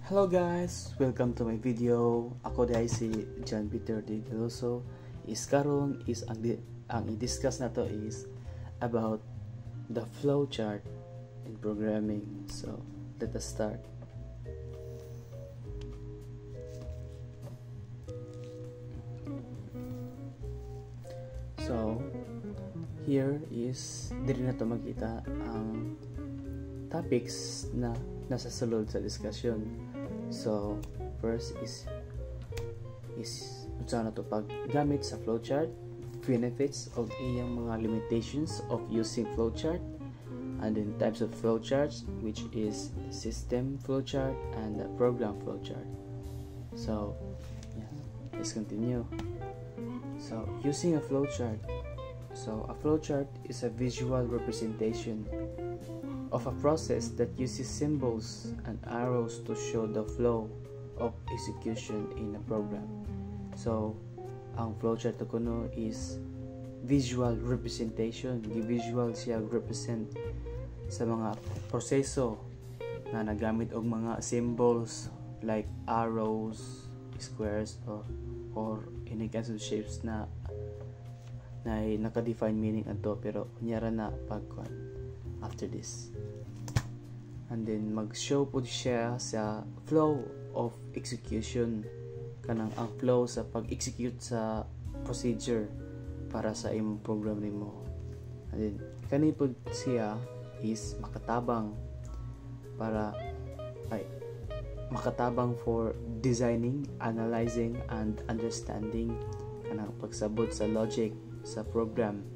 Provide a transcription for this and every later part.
Hello guys! Welcome to my video. Ako dahil si John Peter De Veloso. Karon is ang i-discuss na to is about the flowchart in programming. So, let us start. So, here is diri na to makita ang topics na nasa sulod sa discussion. So, first is unsa na to paggamit sa flowchart, benefits of iyang mga limitations of using flowchart, and then types of flowcharts, which is system flowchart and the program flowchart. So, yeah, let's continue. So, using a flowchart. So, a flowchart is a visual representation of a process that uses symbols and arrows to show the flow of execution in a program. So, ang flowchart ko no is visual representation. Visual siya represent sa mga proseso na nagamit og mga symbols like arrows, squares, or any kinds of shapes na naka-define meaning ato, pero kunyara na pagkuan after this. And then mag-show po siya sa flow of execution, kanang ang flow sa pag-execute sa procedure para sa imong program nimo. And then kani po siya is makatabang for designing, analyzing, and understanding kanang pagsabot sa logic sa program.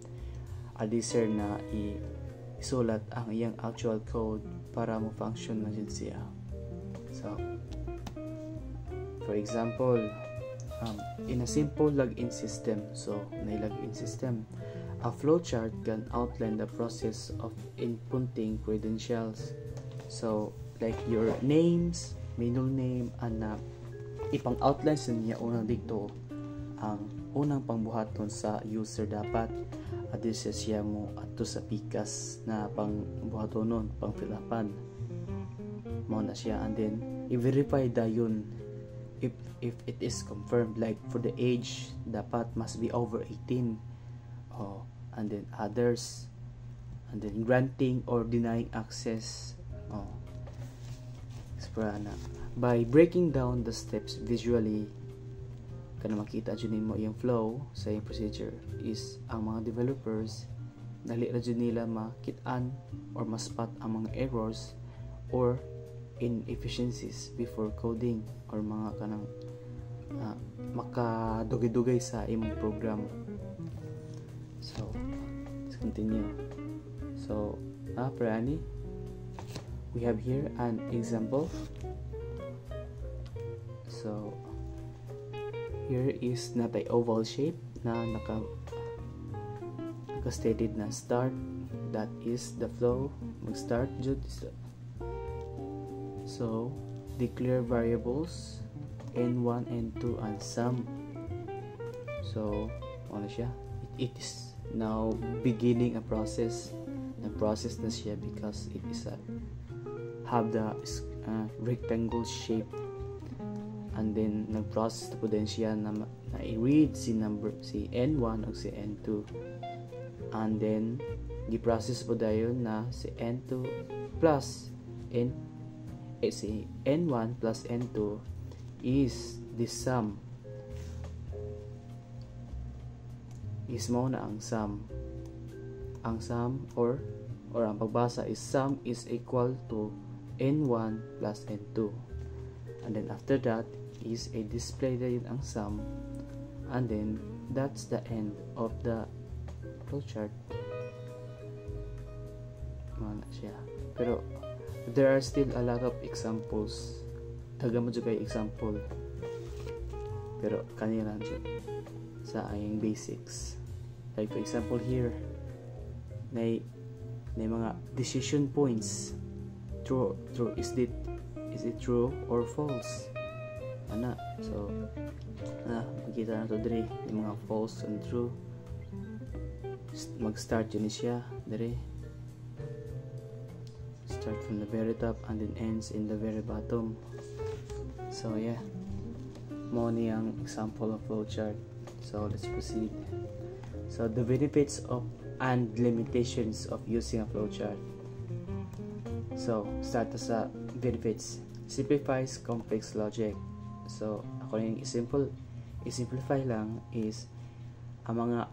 Addiser na isulat ang iyang actual code para mo function na dyan siya. So, for example, in a simple login system, so login system, a flowchart can outline the process of inputting credentials. So, like your names, middle name, and ipang-outline sa niya unang dito ang unang pangbuhaton sa user dapat. Addiser siya mo ato sa pikas na pangbuhatonon, pangfilapan mo na siya, and then i-verify dayon if it is confirmed, like for the age dapat must be over 18, and then others, and then granting or denying access. By breaking down the steps visually, kana makita dyan mo yung flow sa yung procedure, is ang mga developers dali ra dyan nila makitaan or maspot ang mga errors or inefficiencies before coding, or mga kanang makadugay-dugay sa imong program. So, let's continue. So, Prani, we have here an example. So, here is not a oval shape na naka-stated na start, that is the flow. Mag-start jud. So, declare variables n1, n2, and sum. So, ano siya? It is now beginning a process. Nag-process na siya because it is have the rectangle shape. And then nag-process po din siya na i-read si N1 o si N2, and then i-process po dayon na si N2 plus si N1 plus N2 is the sum, is mo na ang sum or ang pagbasa is sum is equal to N1 plus N2, and then after that is a display din ang sum, and then that's the end of the flowchart. Mana siya. Pero there are still a lot of examples. Daghan mo jud kay example. Pero kanila jud sa ayang basics. Like for example here, na mga decision points. True is it true or false? So makita na to dire yung mga false and true. Mag-start yun siya dire. start from the very top and then ends in the very bottom. So yeah, mo ni ang example of flowchart. So let's proceed. So the benefits of and limitations of using a flowchart. So start sa benefits. Simplifies complex logic. So ako yung i-simplify lang is ang mga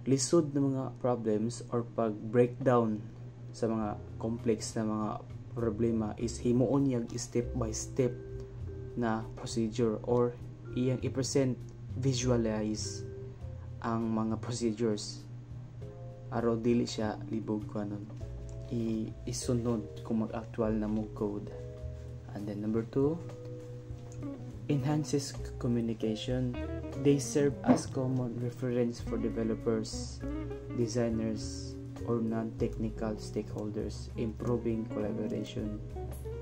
lisod na mga problems or pag-breakdown sa mga complex na mga problema is himuon yung step by step na procedure or iyang i-present, visualize ang mga procedures araw dili siya libog ko anon isunod kung mag-actual na mo code. And then number 2, enhances communication. They serve as common reference for developers, designers, or non-technical stakeholders, improving collaboration.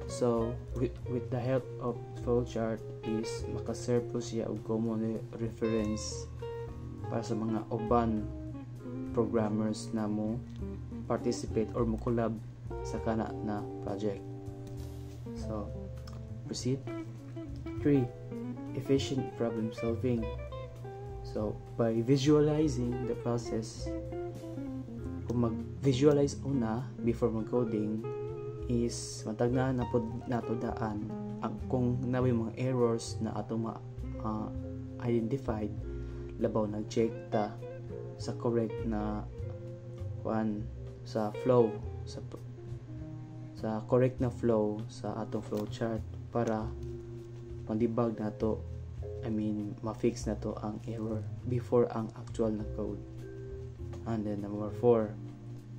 So, with the help of flowchart is makaserve po siya og common reference para sa mga uban programmers na mo participate or mo collab sa kana na project. So, proceed. 3. Efficient problem solving. So, by visualizing the process, kung mag-visualize una before mag-coding, is matag na nato daan ang kung nabi mga errors na atong identified, labaw nag-check ta sa correct na sa flow, sa correct na flow sa atong flowchart para ma-debug nato, ma-fix na to ang error before ang actual na code. And then number 4,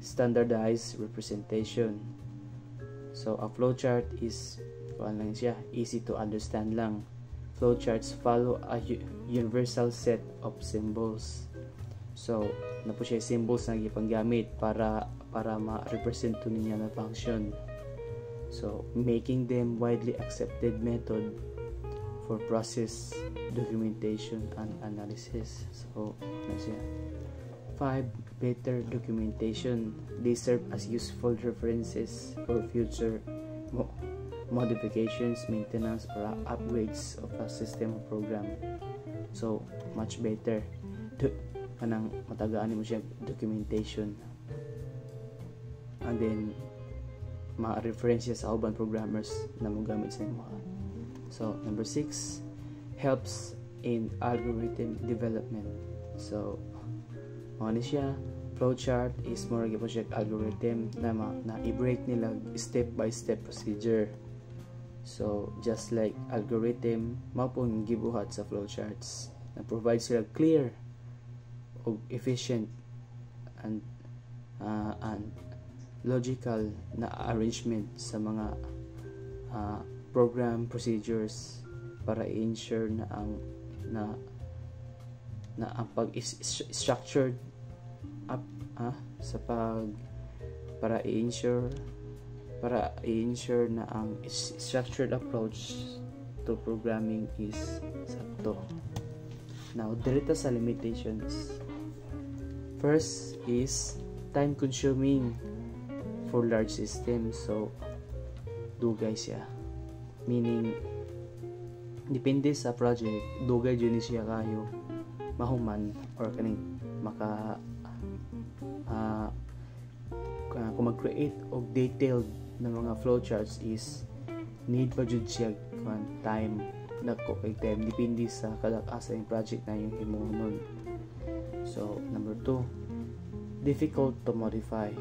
standardized representation. So a flowchart is lang siya, easy to understand lang. Flowcharts follow a universal set of symbols. So na po siya symbols na gipanggamit para ma-represent to niya na function. So making them widely accepted method for process, documentation, and analysis. So, ano siya? 5. Better documentation. They serve as useful references for future modifications, maintenance, or upgrades of a system or program. So, much better. Kanang matagaan mo siya documentation. And then, ma-references sa uban programmers na mo gamit sa mga. So, number 6, helps in algorithm development. So, ano siya? Flowchart is more like project algorithm na i-break nila step by step procedure. So, just like algorithm, mapong gibuhat sa flowcharts na provide sila clear o efficient and logical na arrangement sa mga program procedures para i-ensure na ang pag-structured up sa para i-ensure na ang structured approach to programming is sakto. Now, dito sa limitations. First is time consuming for large systems. So, dugay siya. Meaning, depende sa project, dugay dyan siya kayo mahuman or kaning kung mag-create og detailed na mga flowcharts is need pa jud siya time nako kay time depende sa kada asa yung project na yung himuon. So number 2, difficult to modify.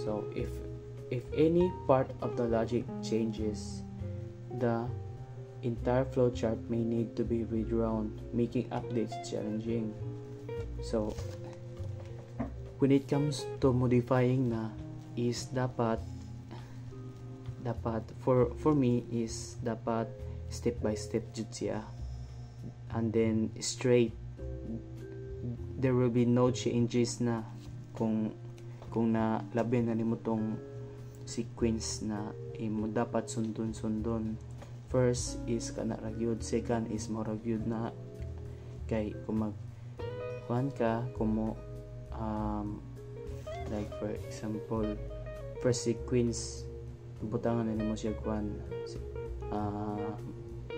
So if any part of the logic changes, the entire flowchart may need to be redrawn, making updates challenging. So when it comes to modifying na is dapat for me is dapat step by step jud siya, and then straight, there will be no changes na kung na labi na nimo tong sequence na imo dapat sundon. First is kana ra gyud, second is mo ra gyud na kay kung mag kung mo like for example first sequence butangan na nimo siya kuan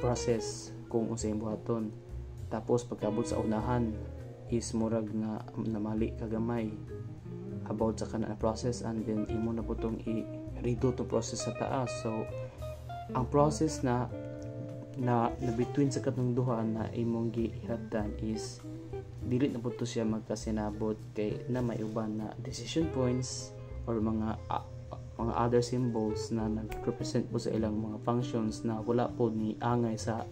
process kung unsay buhaton. Tapos pagkabot sa unahan is murag na namali kagamay about sa kana process, and then imo na putong i-redo to process sa taas. So ang process na between sa katong duha na imong gihapdan is dili na po to siya magkasinabot kay na may uban na decision points or mga other symbols na nag-represent po sa ilang mga functions na wala po ni angay sa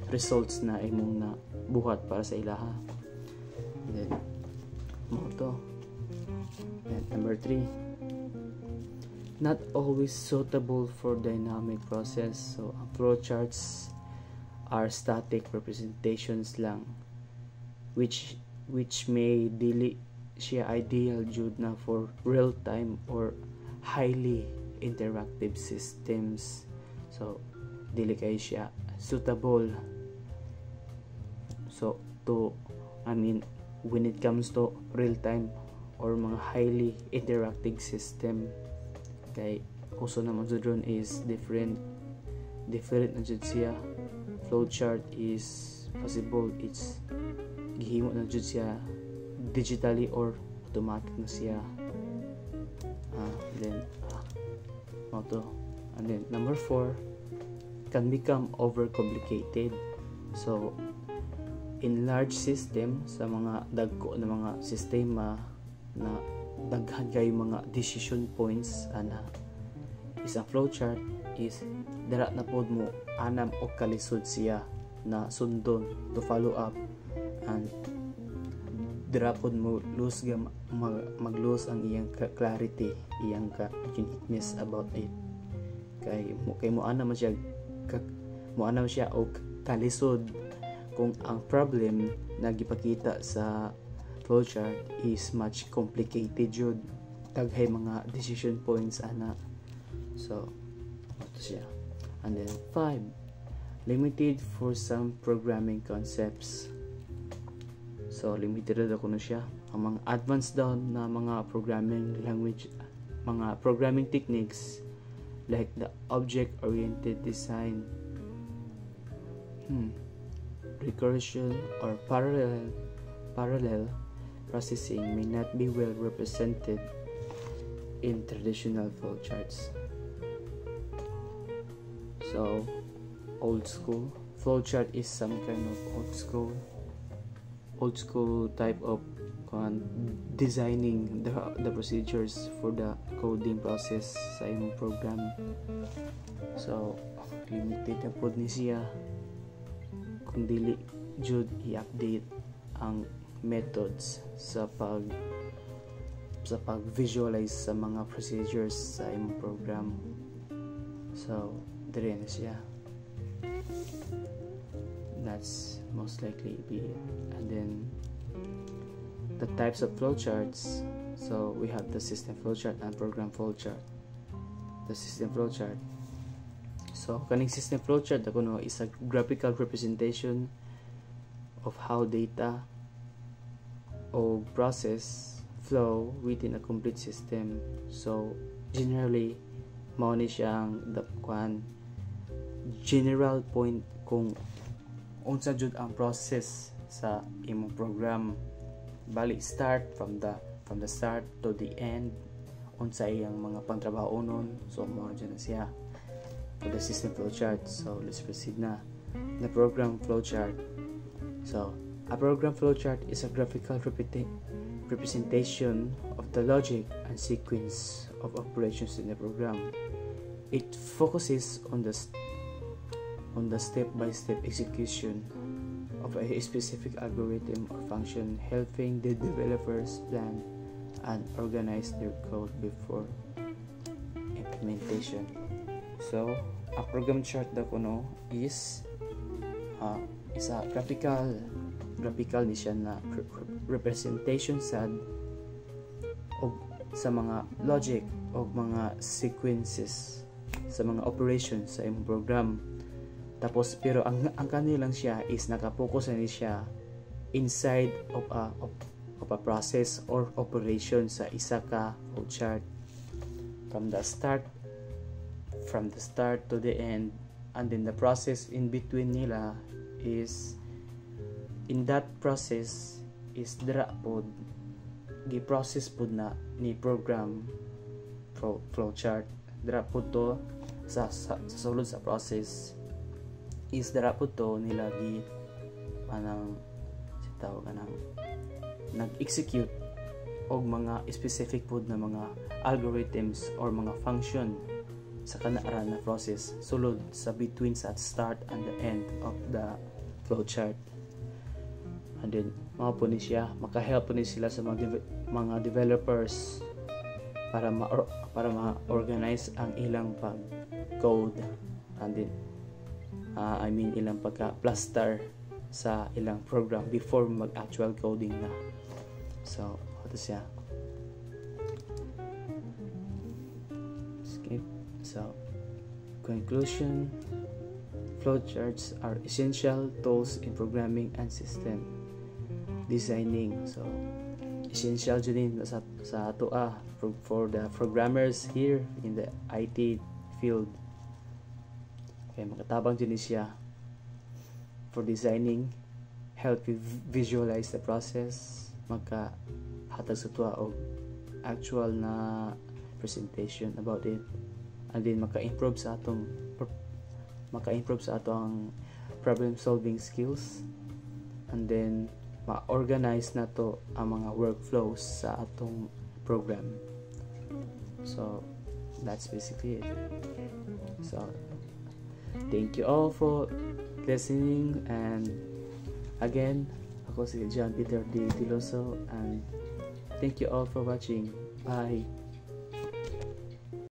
results na imong na buhat para sa ilaha. Then mo to. And number 3, not always suitable for dynamic process. So ang flowcharts are static representations lang, which may dili siya ideal jud na for real-time or highly interactive systems. So dili kay siya suitable. So when it comes to real-time or mga highly interactive system, kay uso naman jud ron is different na jud siya. Flowchart is possible it's gihimo na jud siya digitally or automatic na siya. Then and then number 4, can become overcomplicated. So in large system, sa mga dagko na mga sistema na daghan kay mga decision points ana, isang flowchart is dara na pod mo anam o kalisod siya na sundon to follow up, and dara pod mo mag-lose ang iyang clarity, iyang uniqueness about it. Kay mo anam siya og kalisod kung ang problem na gipakita sa flowchart is much complicated jud, daghay mga decision points ana. So ito siya. And then 5, limited for some programming concepts. So limited na kuno siya. Ang mga advanced down na mga programming language, mga programming techniques like the object-oriented design, recursion or parallel processing may not be well represented in traditional flowcharts. So old school flowchart is some kind of old school type of designing the procedures for the coding process sa imong program. So limited na pod ni siya kung dili jud i-update ang methods sa pag-visualize sa mga procedures sa imong program. So dire na siya. That's most likely be it. And then the types of flowcharts. So we have the system flowchart and program flowchart. The system flowchart. So kaning system flowchart ako is a graphical representation of how data or process flow within a complete system. So generally mao ni siyang general point kung unsa jud ang process sa imong program, bali start from the start to the end, unsa iyang mga pangtrabahonon. So mao dyan na siya for the system flowchart. So let's proceed na the program flowchart. So a program flowchart is a graphical representation of the logic and sequence of operations in the program. It focuses on the step-by-step execution of a specific algorithm or function, helping the developers plan and organize their code before implementation. So a program chart da kuno is a graphical ni siya na representation sa mga logic o mga sequences sa mga operations sa imong program. Tapos pero ang kanilang siya is nakapokus na siya inside of a process or operation sa isa ka flowchart from the start from the start to the end, and then the process in between nila is, in that process is dira pod gi-process pod na ni program flowchart. Dira pod to sa sulod sa process is dira pod to nila gi anang sitaw kanang nag-execute og mga specific pod na mga algorithms or mga function sa kanara na process sulod sa between sa start and the end of the flowchart. And then mao po ni siya, maka-help po ni sila sa mga developers para ma-organize ang ilang pag-code, and then ilang pagka-plaster sa ilang program before mag-actual coding na. So, ito siya. Skip. So, conclusion, flowcharts are essential tools in programming and system designing. So, essential din sa ato for the programmers here in the IT field. Okay, makatabang din siya for designing, help you visualize the process, makahatag sa tuwa og actual na presentation about it, and then maka-improve sa atong problem solving skills, and then ma-organize na to ang mga workflows sa atong program. So that's basically it. So thank you all for listening, and again, ako si John Peter D. Diloso, and thank you all for watching. Bye.